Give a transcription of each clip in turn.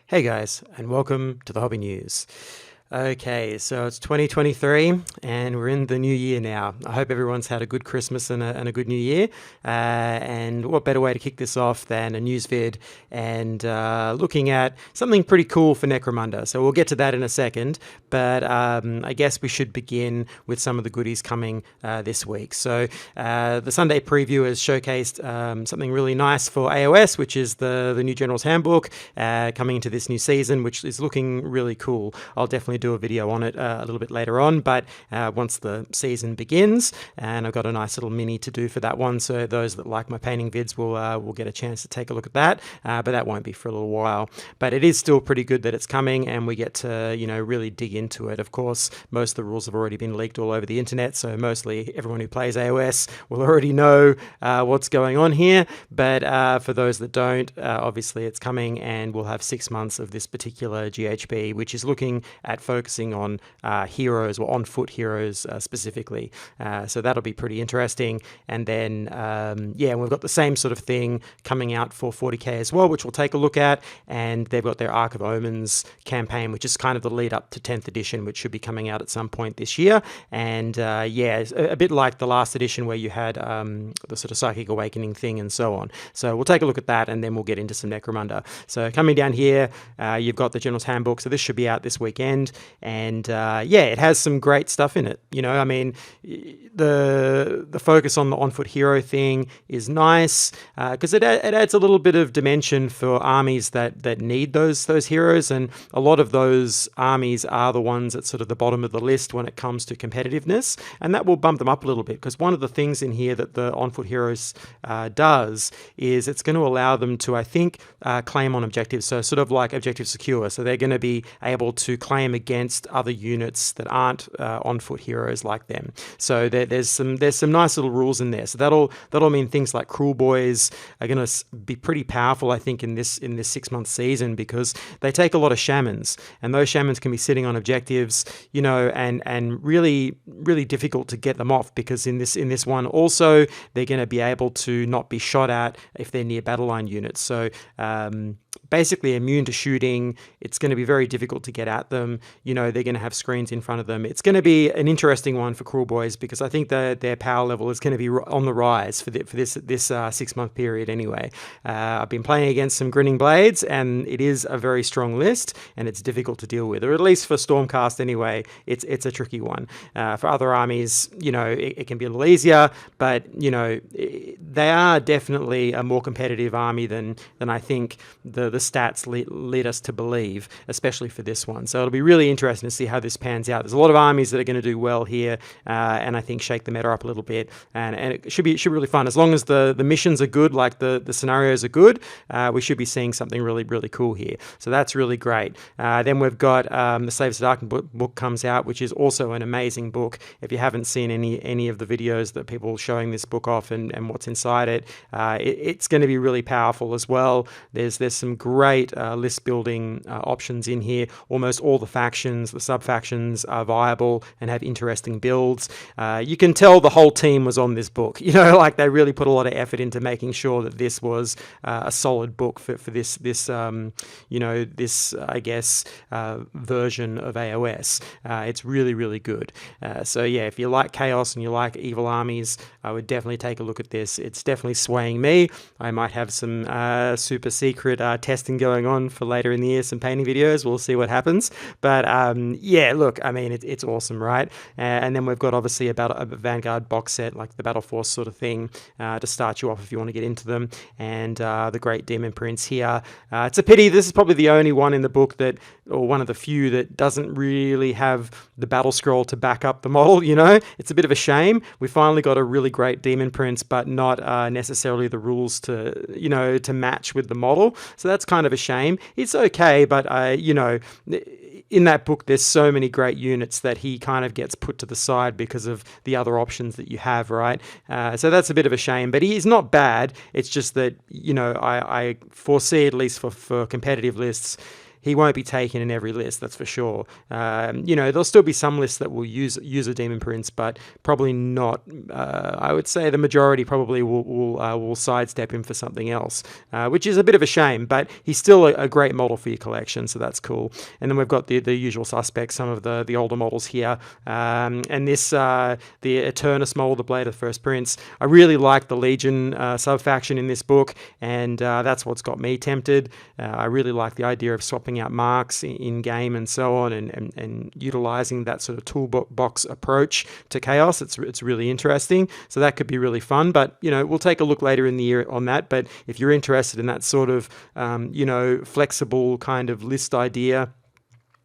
Hey guys, and welcome to the Hobby News. Okay, so it's 2023 and we're in the new year now. I hope everyone's had a good Christmas and a good new year. And what better way to kick this off than a news vid and looking at something pretty cool for Necromunda. So we'll get to that in a second, but I guess we should begin with some of the goodies coming this week. So the Sunday preview has showcased something really nice for AOS, which is the new General's Handbook coming into this new season, which is looking really cool. I'll definitely do a video on it a little bit later on, but once the season begins, and I've got a nice little mini to do for that one, so those that like my painting vids will get a chance to take a look at that, but that won't be for a little while. But it is still pretty good that it's coming, and we get to really dig into it. Of course, most of the rules have already been leaked all over the internet, so mostly everyone who plays AOS will already know what's going on here, but for those that don't, obviously it's coming, and we'll have 6 months of this particular GHB, which is looking at focusing on heroes, or on-foot heroes specifically. So that'll be pretty interesting. And then, we've got the same sort of thing coming out for 40k as well, which we'll take a look at. And they've got their Arc of Omens campaign, which is kind of the lead up to 10th edition, which should be coming out at some point this year. And it's a bit like the last edition where you had the sort of Psychic Awakening thing and so on. So we'll take a look at that, and then we'll get into some Necromunda. So coming down here, you've got the General's Handbook. So this should be out this weekend. And it has some great stuff in it. I mean, the focus on the on-foot hero thing is nice because it adds a little bit of dimension for armies that need those heroes, and a lot of those armies are the ones at sort of the bottom of the list when it comes to competitiveness, and that will bump them up a little bit, because one of the things in here that the on-foot heroes does is it's going to allow them to, I think, claim on objectives, so sort of like objective secure. So they're going to be able to claim against other units that aren't on-foot heroes like them. So there's some nice little rules in there. So that'll mean things like Cruel Boys are going to be pretty powerful, I think, in this 6 month season, because they take a lot of shamans, and those shamans can be sitting on objectives, and really really difficult to get them off, because in this one also they're going to be able to not be shot at if they're near battle line units. So basically immune to shooting. It's going to be very difficult to get at them. They're going to have screens in front of them. It's going to be an interesting one for Cruel Boys, because I think their power level is going to be on the rise for this 6 month period anyway. I've been playing against some Grinning Blades, and it is a very strong list, and it's difficult to deal with, or at least for Stormcast anyway. It's a tricky one. For other armies, it can be a little easier, but they are definitely a more competitive army than I think the stats lead us to believe, especially for this one. So it'll be really interesting to see how this pans out. There's a lot of armies that are going to do well here, and I think shake the meta up a little bit, and it should be really fun. As long as the missions are good, like the scenarios are good, we should be seeing something really, really cool here. So that's really great. Then we've got the Slaves of Darkness book comes out, which is also an amazing book. If you haven't seen any of the videos that people showing this book off and what's inside it, it's going to be really powerful as well. There's some great list building options in here. Almost all the factions, the sub-factions are viable and have interesting builds. You can tell the whole team was on this book. Like they really put a lot of effort into making sure that this was a solid book for this I guess version of AOS. It's really, really good. So if you like chaos and you like evil armies, I would definitely take a look at this. It's definitely swaying me. I might have some super secret testing going on for later in the year, some painting videos. We'll see what happens. But look, I mean, it's awesome, right? And then we've got obviously a Vanguard box set, like the Battle Force sort of thing, to start you off if you want to get into them. And the Great Demon Prince here. It's a pity. This is probably the only one in the book that, or one of the few that doesn't really have the battle scroll to back up the model. It's a bit of a shame. We finally got a really great Demon Prince, but not necessarily the rules to match with the model. So that's kind of a shame. It's okay, but in that book, there's so many great units that he kind of gets put to the side because of the other options that you have, right? So that's a bit of a shame, but he's not bad. It's just that, I foresee, at least for competitive lists, he won't be taken in every list, that's for sure. There'll still be some lists that will use a Demon Prince, but probably not. I would say the majority probably will sidestep him for something else, which is a bit of a shame, but he's still a great model for your collection, so that's cool. And then we've got the usual suspects, some of the older models here, and this the Eternus model, the Blade of the First Prince. I really like the Legion sub-faction in this book, and that's what's got me tempted. I really like the idea of swapping out marks in game and so on, and utilizing that sort of toolbox approach to Chaos. It's really interesting, so that could be really fun. But we'll take a look later in the year on that. But if you're interested in that sort of flexible kind of list idea,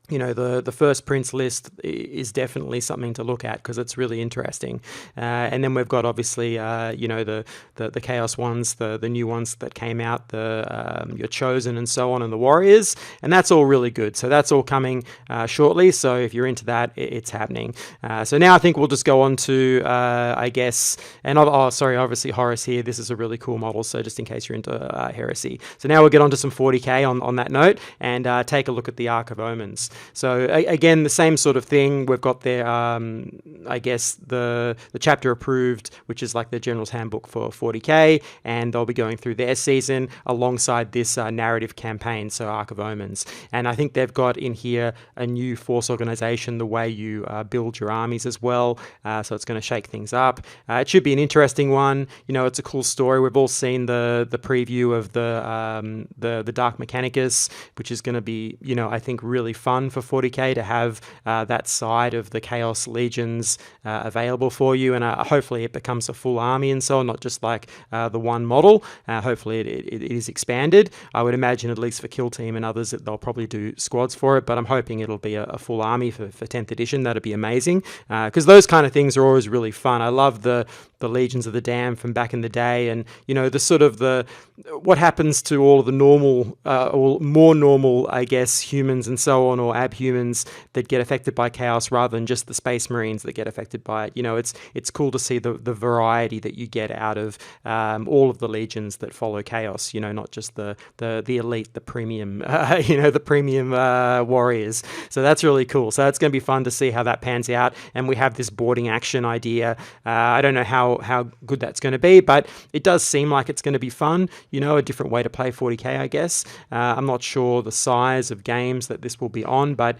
the First Prince list is definitely something to look at because it's really interesting. And then we've got obviously, the Chaos ones, the new ones that came out, your Chosen and so on, and the Warriors, and that's all really good. So that's all coming shortly. So if you're into that, it's happening. So now I think we'll just go on to, I guess, and obviously Horus here. This is a really cool model. So just in case you're into Heresy. So now we'll get on to some 40k on that note and take a look at the Ark of Omens. So again, the same sort of thing. We've got their, I guess, the chapter approved, which is like the General's Handbook for 40k, and they'll be going through their season alongside this narrative campaign, so Ark of Omens. And I think they've got in here a new force organization, the way you build your armies as well. So it's going to shake things up. It should be an interesting one. It's a cool story. We've all seen the preview of the Dark Mechanicus, which is going to be, I think, really fun for 40k to have that side of the Chaos Legions available for you, and hopefully it becomes a full army and so on, not just like the one model. Hopefully it is expanded. I would imagine, at least for Kill Team and others, that they'll probably do squads for it, but I'm hoping it'll be a full army for 10th edition. That'd be amazing, because those kind of things are always really fun. I love the Legions of the Damned from back in the day, and the sort of what happens to all of the normal or more normal, I guess, humans and so on, or abhumans that get affected by chaos, rather than just the Space Marines that get affected by it. It's cool to see the variety that you get out of all of the legions that follow chaos. Not just the elite, the premium, the premium warriors. So that's really cool. So it's going to be fun to see how that pans out. And we have this boarding action idea. I don't know how good that's going to be, but it does seem like it's going to be fun. A different way to play 40k, I guess. I'm not sure the size of games that this will be on, but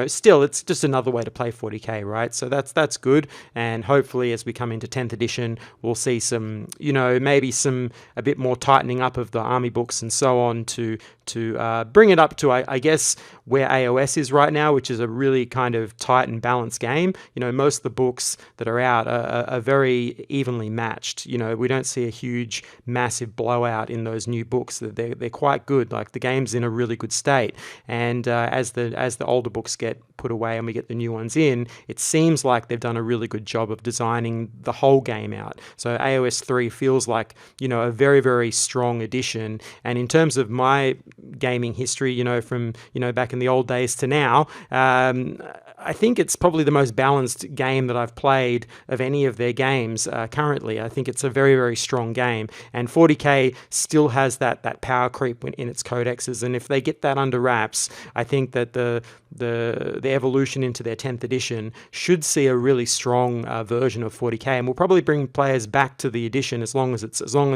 still, it's just another way to play 40k, right? So that's good, and hopefully as we come into 10th edition, we'll see some, maybe a bit more tightening up of the army books and so on to bring it up to, I guess, where AOS is right now, which is a really kind of tight and balanced game. Most of the books that are out are very evenly matched. We don't see a huge, massive blowout in those new books. They're quite good. Like, the game's in a really good state, and as the older books get put away and we get the new ones in, it seems like they've done a really good job of designing the whole game out. So AOS 3 feels like, a very, very strong edition. And in terms of my gaming history, from, back in the old days to now, I think it's probably the most balanced game that I've played of any of their games currently. I think it's a very, very strong game. And 40k still has that power creep in its codexes. And if they get that under wraps, I think that the evolution into their 10th edition should see a really strong version of 40k, and will probably bring players back to the edition as long as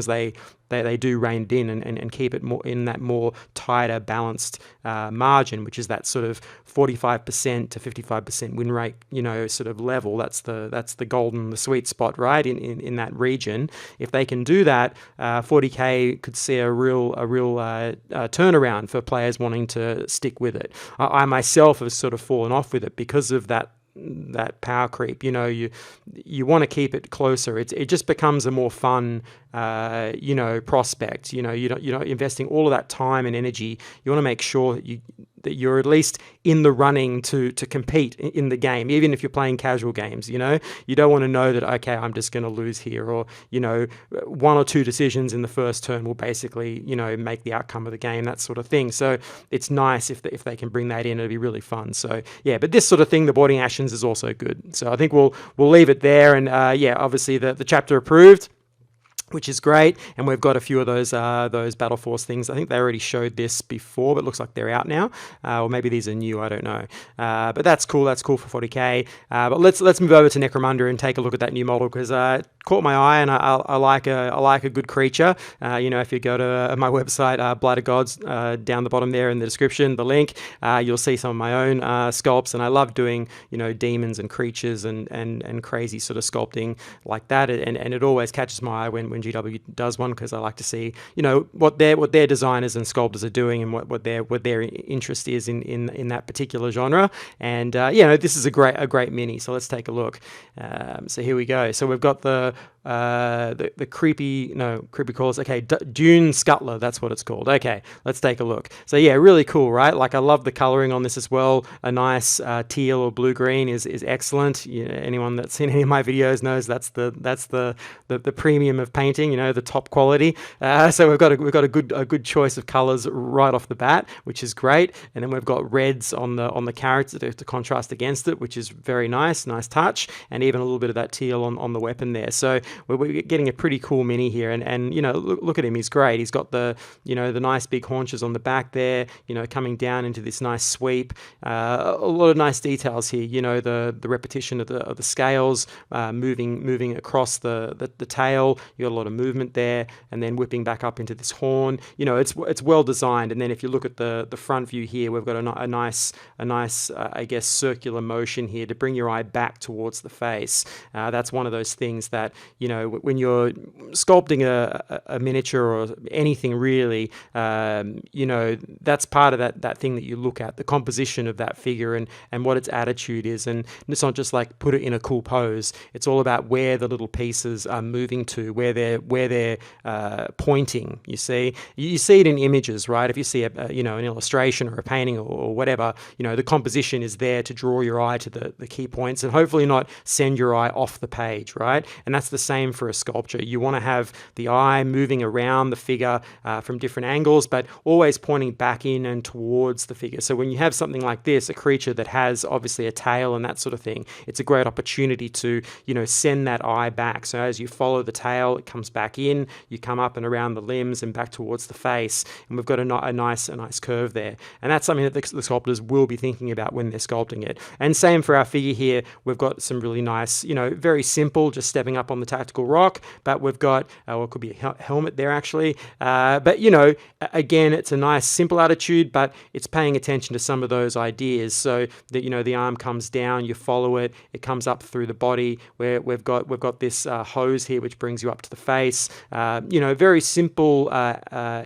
they do rein it in and keep it more in that more tighter, balanced margin, which is that sort of 45% to 55% win rate, sort of level. That's the golden, the sweet spot, right, in that region. If they can do that, 40k could see a real turnaround for players wanting to stick with it. I myself have sort of fallen off with it because of that power creep. You want to keep it closer. It just becomes a more fun prospect. You're not investing all of that time and energy. You want to make sure that you're at least in the running to compete in the game, even if you're playing casual games. You don't want to know that, okay, I'm just going to lose here, or one or two decisions in the first turn will basically make the outcome of the game, that sort of thing. So it's nice if they can bring that in. It'll be really fun. So yeah, but this sort of thing, the boarding actions, is also good. So I think we'll leave it there. And obviously the chapter approved. which is great. And we've got a few of those Battle Force things. I think they already showed this before, but it looks like they're out now, or maybe these are new. I don't know. But that's cool. That's cool for 40k. But let's move over to Necromunda and take a look at that new model, because it caught my eye, and I like a good creature. If you go to my website, Blood of Gods, down the bottom there in the description, the link, you'll see some of my own sculpts, and I love doing demons and creatures and crazy sort of sculpting like that, and it always catches my eye when GW does one, because I like to see what their designers and sculptors are doing, and what their interest is in that particular genre. And this is a great mini. So let's take a look. So here we go. So we've got the creepy calls. Okay, Dune Scuttler, that's what it's called. Okay, let's take a look. So yeah, really cool, right? Like, I love the coloring on this as well. A nice teal or blue green is excellent. Anyone that's seen any of my videos knows that's the premium of painting. The top quality. So we've got a good choice of colors right off the bat, which is great. And then we've got reds on the character to contrast against it, which is very nice touch, and even a little bit of that teal on the weapon there. So we're getting a pretty cool mini here, and look at him. He's great. He's got the nice big haunches on the back there, coming down into this nice sweep. A lot of nice details here. The repetition of the scales, moving across the tail. You got a lot of movement there, and then whipping back up into this horn. It's well designed. And then if you look at the front view here, we've got a nice I guess circular motion here to bring your eye back towards the face. That's one of those things that when you're sculpting a miniature or anything really, that's part of that thing that you look at, the composition of that figure and what its attitude is. And it's not just like put it in a cool pose. It's all about where the little pieces are moving to, where they're pointing. You see it in images, right? If you see an illustration or a painting or whatever, the composition is there to draw your eye to the key points, and hopefully not send your eye off the page, right? And that's the same for a sculpture. You want to have the eye moving around the figure from different angles, but always pointing back in and towards the figure. So when you have something like this, a creature that has obviously a tail and that sort of thing, it's a great opportunity to send that eye back. So as you follow the tail, it comes back in, you come up and around the limbs and back towards the face, and we've got a nice curve there. And that's something that the sculptors will be thinking about when they're sculpting it. And same for our figure here. We've got some really nice, very simple, just stepping up on the tactical rock, but we've got it could be a helmet there actually. But again, it's a nice simple attitude, but it's paying attention to some of those ideas. So that the arm comes down, you follow it, it comes up through the body, where we've got this hose here which brings you up to the face. Very simple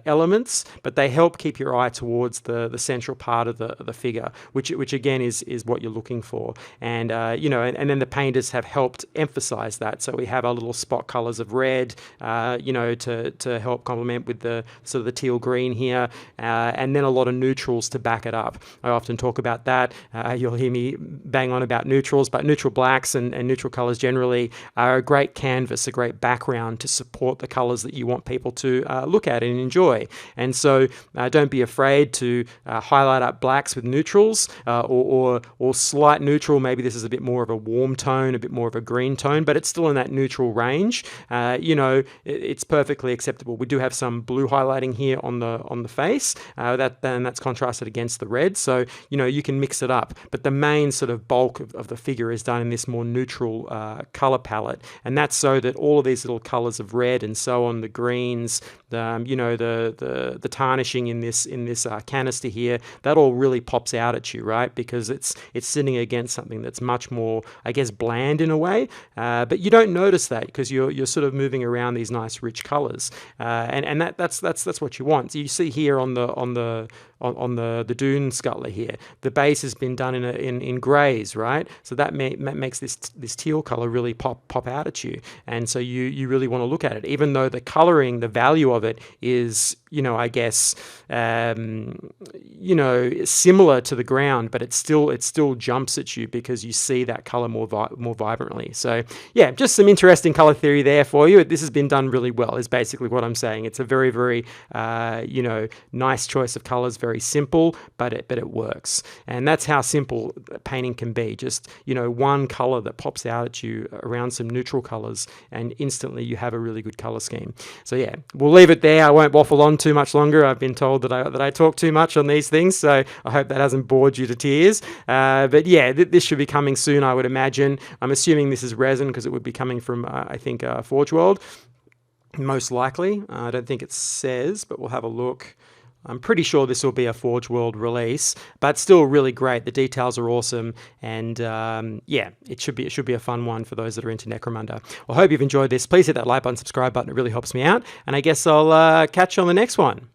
elements, but they help keep your eye towards the central part of the figure, which again is what you're looking for. And and then the painters have helped emphasize that. So we have our little spot colors of red, to help complement with the sort of the teal green here, and then a lot of neutrals to back it up. I often talk about that. You'll hear me bang on about neutrals, but neutral blacks and neutral colors generally are a great canvas, a great background to support the colors that you want people to look at and enjoy. And so don't be afraid to highlight up blacks with neutrals, or slight neutral. Maybe this is a bit more of a warm tone, a bit more of a green tone, but it's still in that neutral range. It's perfectly acceptable. We do have some blue highlighting here on the face, that's contrasted against the red. So you can mix it up, but the main sort of bulk of the figure is done in this more neutral color palette, and that's so that all of these little colors of red and so on, the greens, the tarnishing in this canister here, that all really pops out at you, right? Because it's sitting against something that's much more, I guess, bland in a way, but you don't notice that because you're sort of moving around these nice rich colors, and that's what you want. So you see here on the Dune Scuttler here, the base has been done in grays, right? So that makes this teal color really pop out at you, and so you really want to look at it, even though the coloring, the value of it is, I guess, similar to the ground, but it still jumps at you because you see that color more vibrantly. So yeah, just some interesting color theory there for you. This has been done really well, is basically what I'm saying. It's a very, very, nice choice of colors, very simple, but it works. And that's how simple painting can be. Just, one color that pops out at you around some neutral colors, and instantly you have a really good color scheme. So yeah, we'll leave it there. I won't waffle on too much longer. I've been told that I talk too much on these things, so I hope that hasn't bored you to tears. But yeah, this should be coming soon, I would imagine. I'm assuming this is resin because it would be coming from, I think, Forge World, most likely. I don't think it says, but we'll have a look. I'm pretty sure this will be a Forge World release, but still really great. The details are awesome, and yeah, it should be a fun one for those that are into Necromunda. Well, I hope you've enjoyed this. Please hit that like button, subscribe button. It really helps me out, and I guess I'll catch you on the next one.